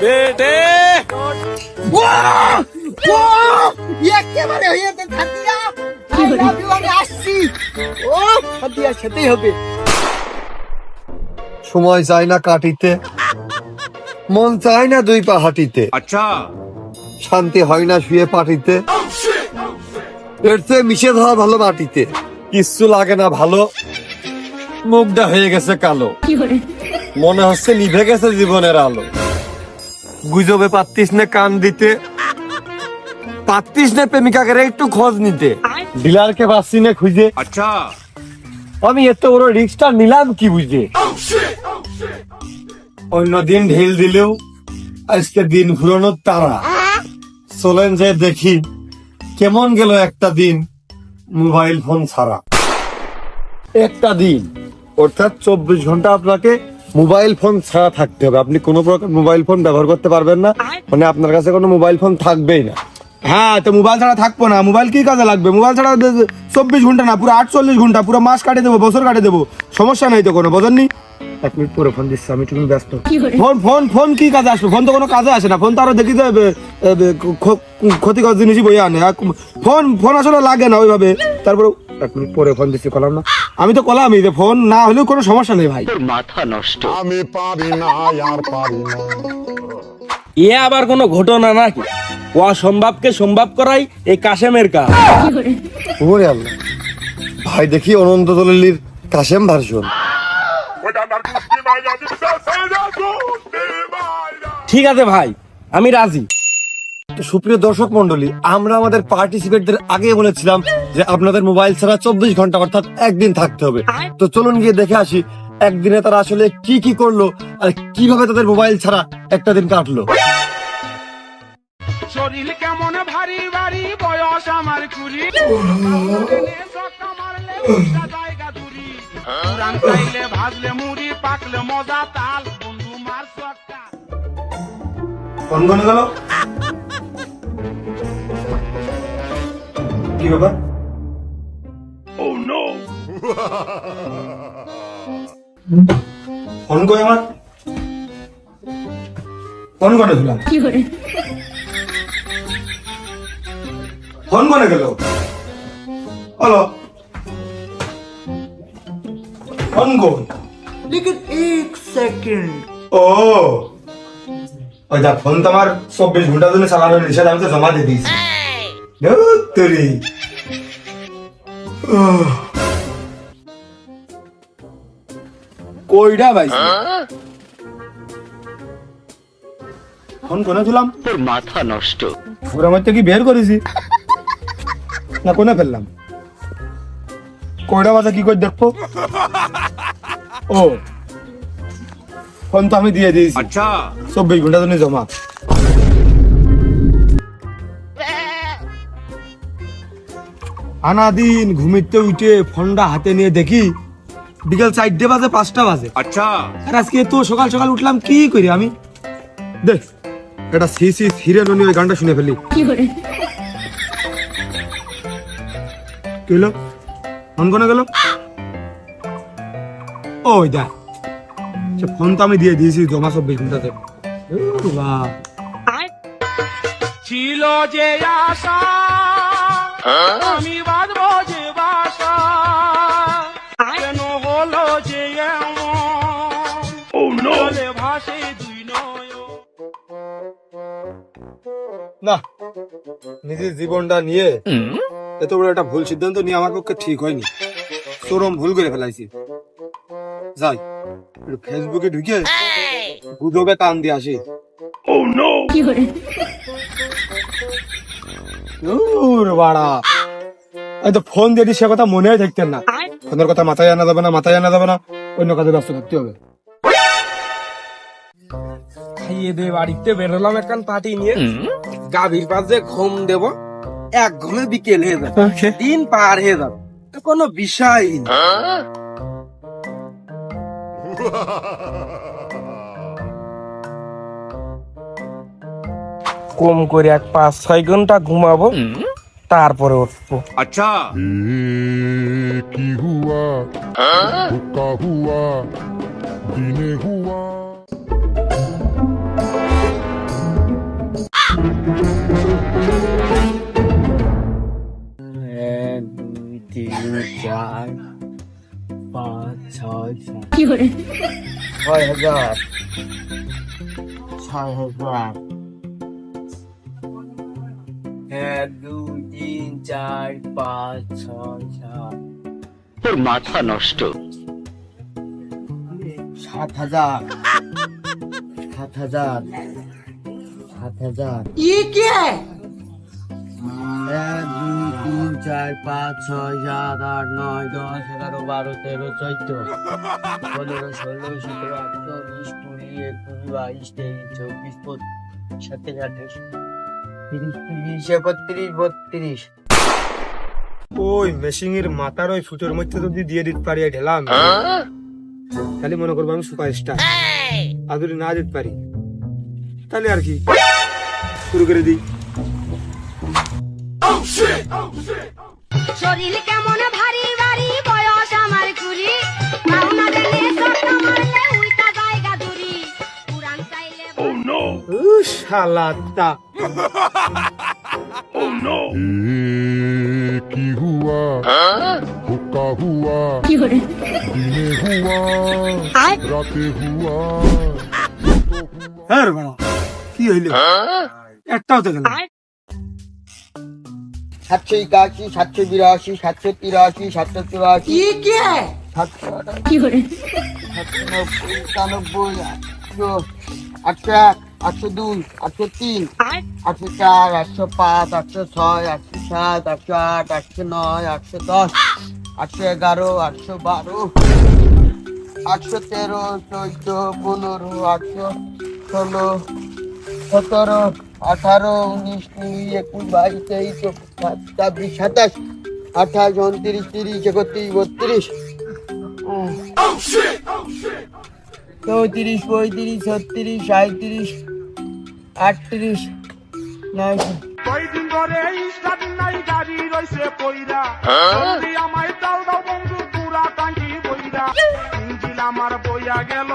বেটে একেবারে হয়েছে সাদিয়া, I love you, আমি আসছি। ও সাদিয়া, সেটাই হবে। সময় যায় না কাটিতে, মন চায় না দুই পা হাঁটিতে, আচ্ছা শান্তি হয় না শুয়ে পাটিতে, এর চেয়ে মিশে ধরা ভালো মাটিতে। কিচ্ছু লাগে না ভালো, মুখটা হয়ে গেছে কালো, মনে হচ্ছে নিভে গেছে জীবনের আলো। গুজবে পারতিস না কান দিতে, পারতিস না প্রেমিকাকে একটু খোঁজ নিতে, ডিলারকে পাচ্ছি না খুঁজে, আচ্ছা আমি এত বড় রিক্সটা নিলাম কি বুঝে। অন্যদিন ঢিল দিলেও আজকে দিন ঘুরানোর তারা, চলেন যে দেখি কেমন গেল একটা দিন মোবাইল ফোন ছাড়া। একটা দিন অর্থাৎ 24 ঘন্টা আপনাকে মোবাইল ফোন ছাড়া থাকতে হবে। আপনি কোনো প্রকার মোবাইল ফোন ব্যবহার করতে পারবেন না, মানে আপনার কাছে কোনো মোবাইল ফোন থাকবেই না। হ্যাঁ, তো মোবাইল ছাড়া থাকবো না। মোবাইল কি কাজে লাগবে? মোবাইল ছাড়া 24 ঘন্টা না, পুরো 48 ঘন্টা, পুরো মাস কাটে দেবো, বছর কাটে দেবো, সমস্যা নাই তো কোনো, বোঝেননি? 1 মিনিট পরে ফোন দিচ্ছি, আমি একটু ব্যস্ত। ফোন ফোন ফোন কি কাজে আসবে? ফোন তো কোনো কাজে আসে না। ফোন তো আরো দেখি যে ক্ষতিকর জিনিসই বই আনে। ফোন ফোন আসলে লাগে না ওইভাবে। তারপরে 1 মিনিট পরে ফোন দিচ্ছি, কলাম না। আমি তো কলামই যে ফোন না হলেও কোনো সমস্যা নেই ভাই। আমি পারি না আর পারি না। এ আবার কোনো ঘটনা নাকি? অসম্ভবকে সম্ভব করাই এই কাশেমের কাজ। ওরে আল্লাহ, ভাই দেখি অনন্ত দলিলের কাশেম ভার্সন। ঠিক আছে ভাই, আমি রাজি। সুপ্রিয় দর্শক মন্ডলী, আমরা আমাদের পার্টিসিপেটদের আগে বলেছিলাম যে আপনাদের মোবাইল ছাড়া 24 ঘন্টা অর্থাৎ একদিন থাকতে হবে। তো চলুন গিয়ে দেখে আসি একদিনে তারা আসলে কি কি করলো আর কিভাবে তাদের মোবাইল ছাড়া একটা দিন কাটলো। শরীর কেমন ভারী ভারী, বয়স আমার কুড়ি, জায়গা দূরি, পুরান চাইলে ভাজলে মুড়ি, পাকলে মজা তাল, বন্ধু মার সক্কা। ফোন কোনে গেল? কি ব্যাপার? ফোন কই আমার? ফোন কোনে দিলাম? ফোন কোনে গেল? হ্যালো, ফোন কোন? लेकिन 1 सेकंड। ও ওই যা ফোন তো আমার 24 ঘন্টার জন্য চালানোর নিষেধ, আমি তো জমা দিয়ে দিয়েছি। তোরে কইডা ভাই ফোন কোনে দিলাম? তোর মাথা নষ্ট। পুরো মধ্যে কি বের করেছি না কোনে ফেললাম? কইডা বাজা কি করে দেখবো? ও ফোন তো আমি দিয়ে দিয়েছি, আচ্ছা 24 ঘন্টার জন্য জমা। আনাদিন ঘুমিতে উঠে ফোনটা হাতে নিয়ে দেখি বিকেল 4টে বাজে, 5টা বাজে। আচ্ছা আর আজকে তো সকাল সকাল উঠলাম কি করি আমি? দেখ এটা সিসি সিরিয়াল ওই গানটা শুনে ফেলি। কি হলো? ফোন কোনে গেল? ওই দেখ, ফোন তো আমি দিয়ে দিয়েছি জমা 24 ঘন্টাতে। ছিল যে আশা, আমি বাঁধবো যে বাসা, কেন হলো যে এমন, জলে ভাসে দুই নয়ন। না, নিজের জীবনটা নিয়ে এত বড় একটা ভুল সিদ্ধান্ত নিয়ে আমার পক্ষে ঠিক হয়নি। চরম ভুল করে ফেলাইছি। যাই একটু ফেসবুকে ঢুকে গুজবে কান দিয়ে আসি। বাড়া, এই তো ফোন দিয়ে সে কথা মনে থাকতেন না। ফোনের কথা মাথায় আনা যাবে না, মাথায় আনা যাবে না, অন্য কাজে ব্যস্ত থাকতে হবে। খাইয়ে দে বাড়িতে বেরোলাম একখান পার্টি নিয়ে, গাভীর পাশে ঘুম দেব, এক ঘুমে বিকেল হয়ে যাবে, দিন পার হয়ে যাবে, কোনো বিষয় না। কম করে 5-6 ঘন্টা ঘুমাবো, তারপরে উঠবো। আচ্ছা কি হুয়া ধোকা হুয়া দিনে হুয়া ছয় সাত 有人， 6,000 6,000 1 2 3 4 5 6 7 তোর মাথা নষ্ট 7,000 7,000 7,000 ये क्या है? 1 2 3 4 5 6 7 8 9 10 11 12 13 14 15 16 17 18 19 20 21 22 23 24 25 27 28 30 31 ওই মেশিনের মাথার ওই ফুটোর মধ্যে যদি দিয়ে দিতে পারি ঢেলাম তাহলে মনে করবো আমি সুপারস্টার। আর যদি না দিতে পারি তাহলে আর কি শুরু করে দিই। শরীর কেমন ভারী ভারী বয়স আমার কুড়ি মাওনা দেনে সত্য মারলে উল্টা জায়গা দূরি পুরান চাইলে শালাটা ये की हुआ हुक्का हुआ 有人， दिने हुआ राते हुआ হ্যাঁ রে বাবা, কি হইলো একটাও তো গেল না। 781 782 783 784 ये क्या है? 798 有人， 97 801 802 803 804 805 806 807 808 809 810 811 812 813 14 15 816 17 18 19 20 21 22 23 24 25 27 28 29 30 31 32 34 36 37 38 39 কয়দিন ধরে স্টার্ট নাই গাড়ি রইছে পইরা বন্ধি আমায় দাও দাও বন্ধু পুরা টাঙ্কি বইরা ইঞ্জিল আমার বইয়া গেল